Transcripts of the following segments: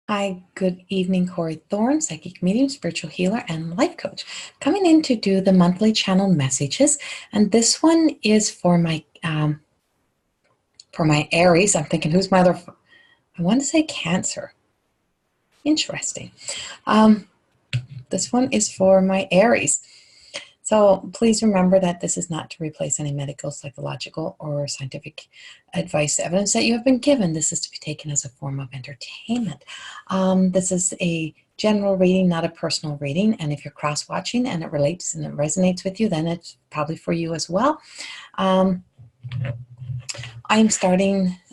Hi, good evening, Corey Thorne, psychic medium, spiritual healer, and life coach, coming in to do the monthly channel messages. And this one is for my Aries. I'm thinking, who's my other? I want to say Cancer. Interesting. This one is for my Aries. So please remember that this is not to replace any medical, psychological, or scientific advice, evidence that you have been given. This is to be taken as a form of entertainment. This is a general reading, not a personal reading. And if you're cross-watching and it relates and it resonates with you, then it's probably for you as well.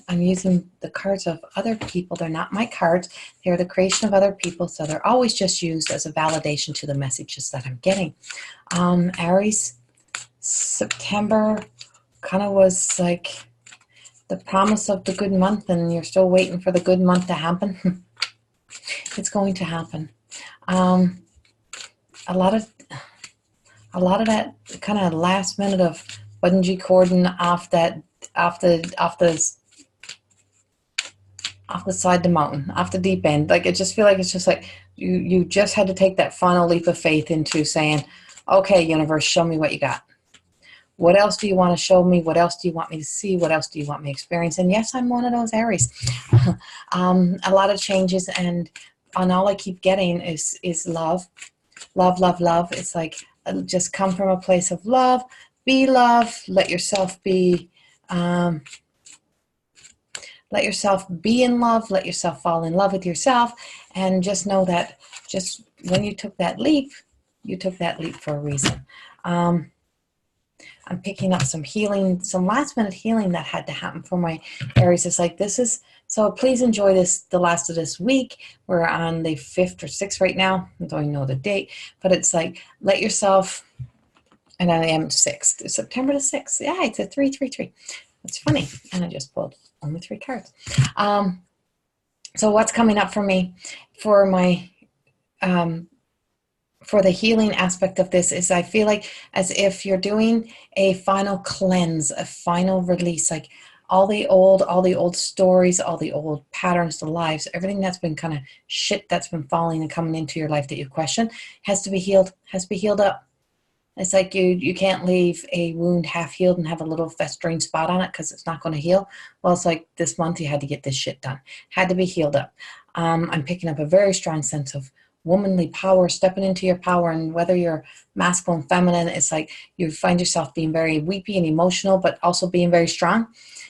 I'm using the cards of other people. They're not my cards. They're the creation of other people. So they're always just used as a validation to the messages that I'm getting. Aries, September kind of was like the promise of the good month, and you're still waiting for the good month to happen. It's going to happen. A lot of that kind of last minute of bungee cording off the side of the mountain, off the deep end. Like, I just feel like it's just like you just had to take that final leap of faith into saying, okay, universe, show me what you got. What else do you want to show me? What else do you want me to see? What else do you want me to experience? And yes, I'm one of those Aries. A lot of changes, and all I keep getting is love, love, love, love. It's like, just come from a place of love, be love, let yourself be in love, let yourself fall in love with yourself, and just know that just when you took that leap for a reason. I'm picking up some healing, some last minute healing that had to happen for my Aries. It's like, so please enjoy the last of this week. We're on the 5th or 6th right now. I don't even know the date, but it's like, let yourself, and I am 6th, September the 6th. Yeah, it's a 333. It's funny. And I just pulled only 3 cards. So what's coming up for me for my, for the healing aspect of this is, I feel like as if you're doing a final cleanse, a final release, like all the old stories, all the old patterns, the lives, everything that's been kind of shit that's been falling and coming into your life that you question has to be healed, up. It's like you can't leave a wound half healed and have a little festering spot on it because it's not going to heal. Well, it's like this month you had to get this shit done. Had to be healed up. I'm picking up a very strong sense of womanly power, stepping into your power, and whether you're masculine, feminine, it's like you find yourself being very weepy and emotional, but also being very strong.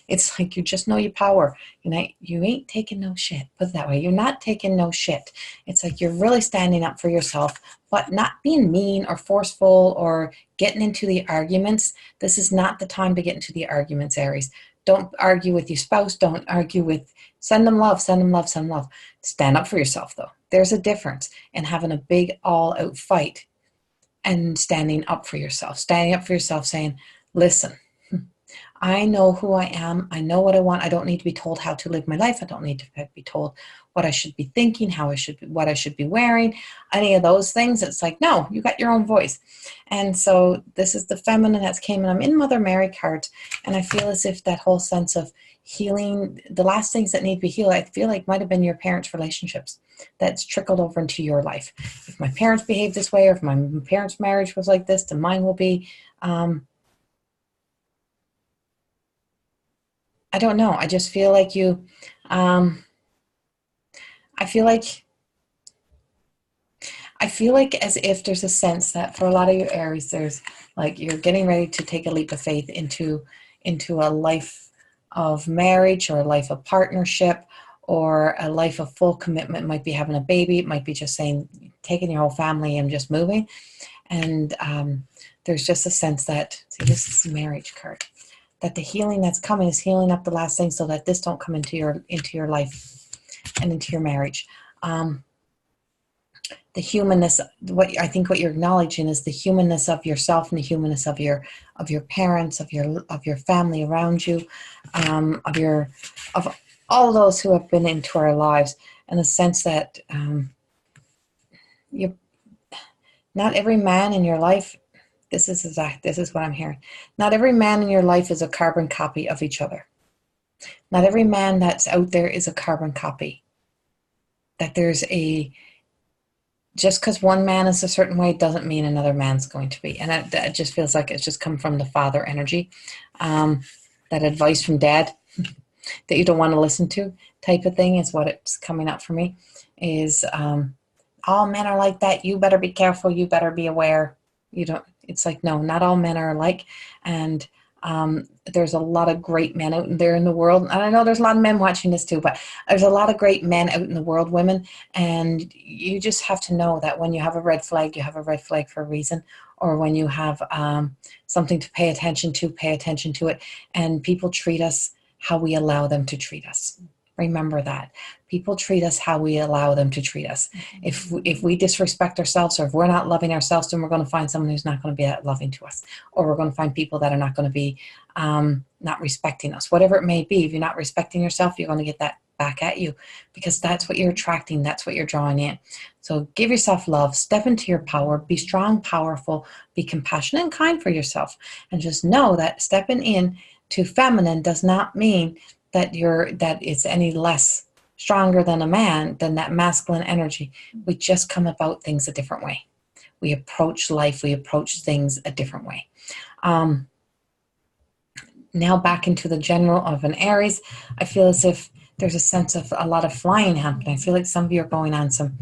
It's like you just know your power. You ain't taking no shit. Put it that way. You're not taking no shit. It's like you're really standing up for yourself, but not being mean or forceful or getting into the arguments. This is not the time to get into the arguments, Aries. Don't argue with your spouse. Don't argue with, send them love, send them love, send them love. Stand up for yourself, though. There's a difference in having a big all-out fight and standing up for yourself. Standing up for yourself, saying, listen, I know who I am. I know what I want. I don't need to be told how to live my life. I don't need to be told what I should be thinking, what I should be wearing, any of those things. It's like, no, you got your own voice. And so this is the feminine that's came, and I'm in Mother Mary cards, and I feel as if that whole sense of healing, the last things that need to be healed, I feel like might have been your parents' relationships that's trickled over into your life. If my parents behaved this way, or if my parents' marriage was like this, then mine will be. I don't know. I just feel like I feel like as if there's a sense that for a lot of your Aries, there's like you're getting ready to take a leap of faith into a life of marriage, or a life of partnership, or a life of full commitment. It might be having a baby. It might be just saying, taking your whole family and just moving. And there's just a sense that, see, this is the marriage card, that the healing that's coming is healing up the last thing so that this don't come into your life and into your marriage. The humanness, what you're acknowledging is the humanness of yourself and the humanness of your parents, of your family around you, of all those who have been into our lives, and the sense that not every man in your life. This is what I'm hearing. Not every man in your life is a carbon copy of each other. Not every man that's out there is a carbon copy that there's just because one man is a certain way doesn't mean another man's going to be. And it just feels like it's just come from the father energy. That advice from dad that you don't want to listen to type of thing is what it's coming up for me, is all men are like that. You better be careful. You better be aware. It's like, no, not all men are alike. And there's a lot of great men out there in the world. And I know there's a lot of men watching this too, but there's a lot of great men out in the world, women. And you just have to know that when you have a red flag, you have a red flag for a reason. Or when you have something to pay attention to it. And people treat us how we allow them to treat us. Remember that. People treat us how we allow them to treat us. If we disrespect ourselves, or if we're not loving ourselves, then we're going to find someone who's not going to be that loving to us. Or we're going to find people that are not going to be not respecting us. Whatever it may be, if you're not respecting yourself, you're going to get that back at you, because that's what you're attracting. That's what you're drawing in. So give yourself love. Step into your power. Be strong, powerful. Be compassionate and kind for yourself. And just know that stepping in to feminine does not mean that it's any less stronger than a man, than that masculine energy. We just come about things a different way. We approach life, we approach things a different way. Now back into the general of an Aries, I feel as if there's a sense of a lot of flying happening. I feel like some of you are going on some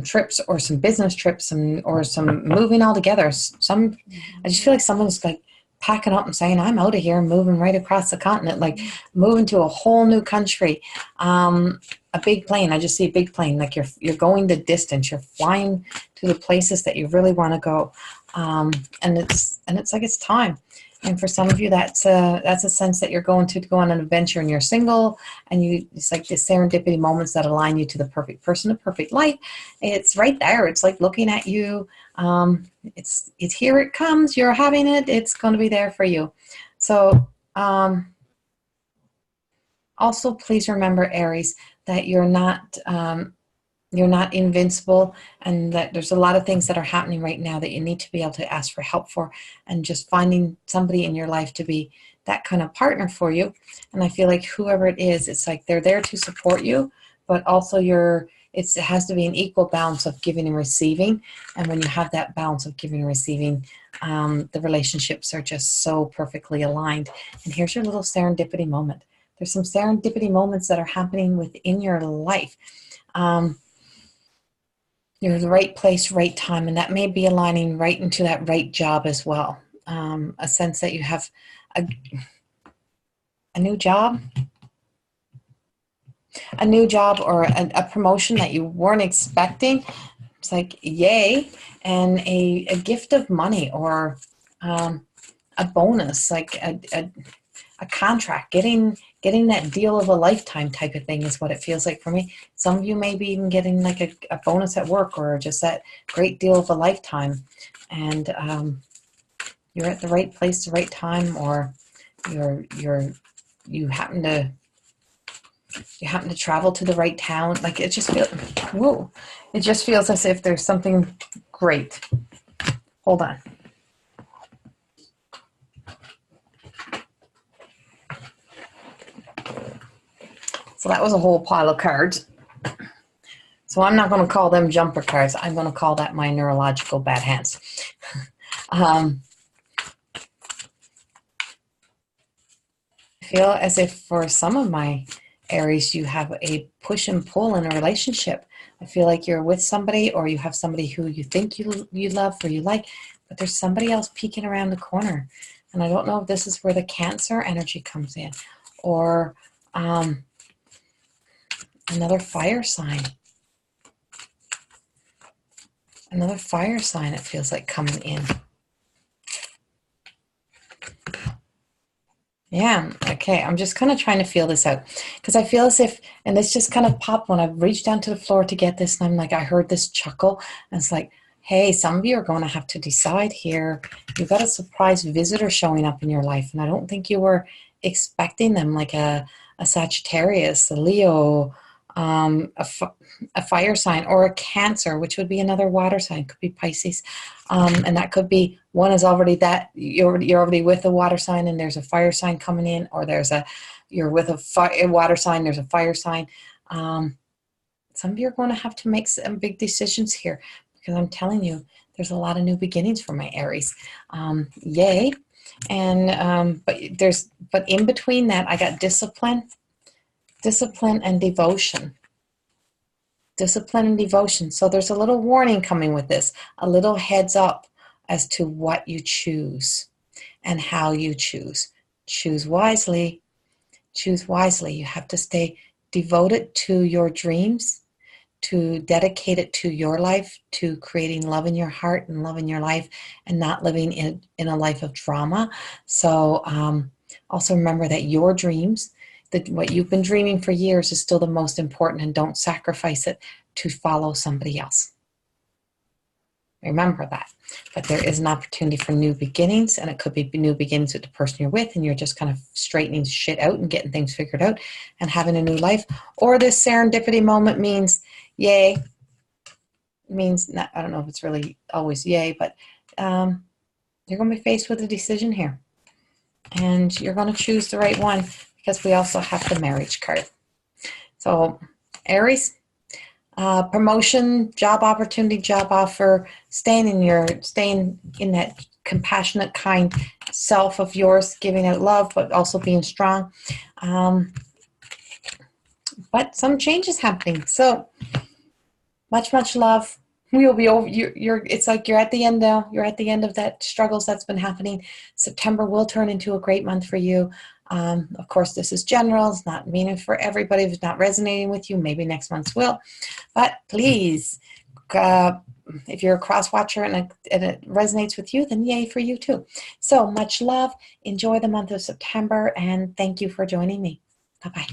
trips, or some business trips, or some moving altogether. I just feel like someone's like packing up and saying, I'm out of here, and moving right across the continent, like moving to a whole new country. A big plane. I just see a big plane, like you're going the distance. You're flying to the places that you really want to go. And it's like it's time. And for some of you, that's a sense that you're going to go on an adventure, and you're single, and it's like the serendipity moments that align you to the perfect person, the perfect life. It's right there. It's like looking at you. It's here. It comes. You're having it. It's going to be there for you. So also, please remember, Aries, that you're not invincible, and that there's a lot of things that are happening right now that you need to be able to ask for help for, and just finding somebody in your life to be that kind of partner for you. And I feel like whoever it is, it's like they're there to support you, but also it has to be an equal balance of giving and receiving. And when you have that balance of giving and receiving, the relationships are just so perfectly aligned. And here's your little serendipity moment. There's some serendipity moments that are happening within your life. You're in the right place, right time, and that may be aligning right into that right job as well. A sense that you have a new job, or a promotion that you weren't expecting. It's like, yay, and a gift of money, or a bonus, like a contract, getting that deal of a lifetime type of thing is what it feels like for me. Some of you may be even getting like a bonus at work, or just that great deal of a lifetime. And you're at the right place, the right time, or you happen to travel to the right town. Like it just feels as if there's something great. Hold on. So that was a whole pile of cards. So I'm not going to call them jumper cards. I'm going to call that my neurological bad hands. I feel as if for some of my Aries, you have a push and pull in a relationship. I feel like you're with somebody, or you have somebody who you think you love or you like, but there's somebody else peeking around the corner. And I don't know if this is where the Cancer energy comes in, or another fire sign. Another fire sign, it feels like, coming in. Yeah, okay. I'm just kind of trying to feel this out, because I feel as if, and this just kind of popped when I reached down to the floor to get this, and I'm like, I heard this chuckle, and it's like, hey, some of you are going to have to decide here. You've got a surprise visitor showing up in your life, and I don't think you were expecting them, like a Sagittarius, a Leo, a fire sign, or a Cancer, which would be another water sign. Could be Pisces, and that could be one is already that you're already with a water sign, and there's a fire sign coming in, or you're with a water sign, there's a fire sign. some of you are going to have to make some big decisions here, because I'm telling you, there's a lot of new beginnings for my Aries. Yay. And but in between that, I got discipline and devotion. Discipline and devotion. So there's a little warning coming with this, a little heads up as to what you choose and how you choose. Choose wisely. Choose wisely. You have to stay devoted to your dreams, to dedicate it to your life, to creating love in your heart and love in your life, and not living in a life of drama. So also remember that your dreams, that what you've been dreaming for years, is still the most important, and don't sacrifice it to follow somebody else. Remember that. But there is an opportunity for new beginnings, and it could be new beginnings with the person you're with, and you're just kind of straightening shit out and getting things figured out and having a new life. Or this serendipity moment means yay. Means, not, I don't know if it's really always yay, but you're going to be faced with a decision here. And you're going to choose the right one, because we also have the marriage card. So Aries, promotion, job opportunity, job offer, staying in that compassionate, kind self of yours, giving out love, but also being strong. But some changes happening. So much love. We will be over. It's like you're at the end now. You're at the end of that struggles that's been happening. September will turn into a great month for you. Of course, this is general. It's not meaning for everybody. If it's not resonating with you, maybe next month's will. But please, if you're a cross watcher and it resonates with you, then yay for you too. So much love. Enjoy the month of September, and thank you for joining me. Bye-bye.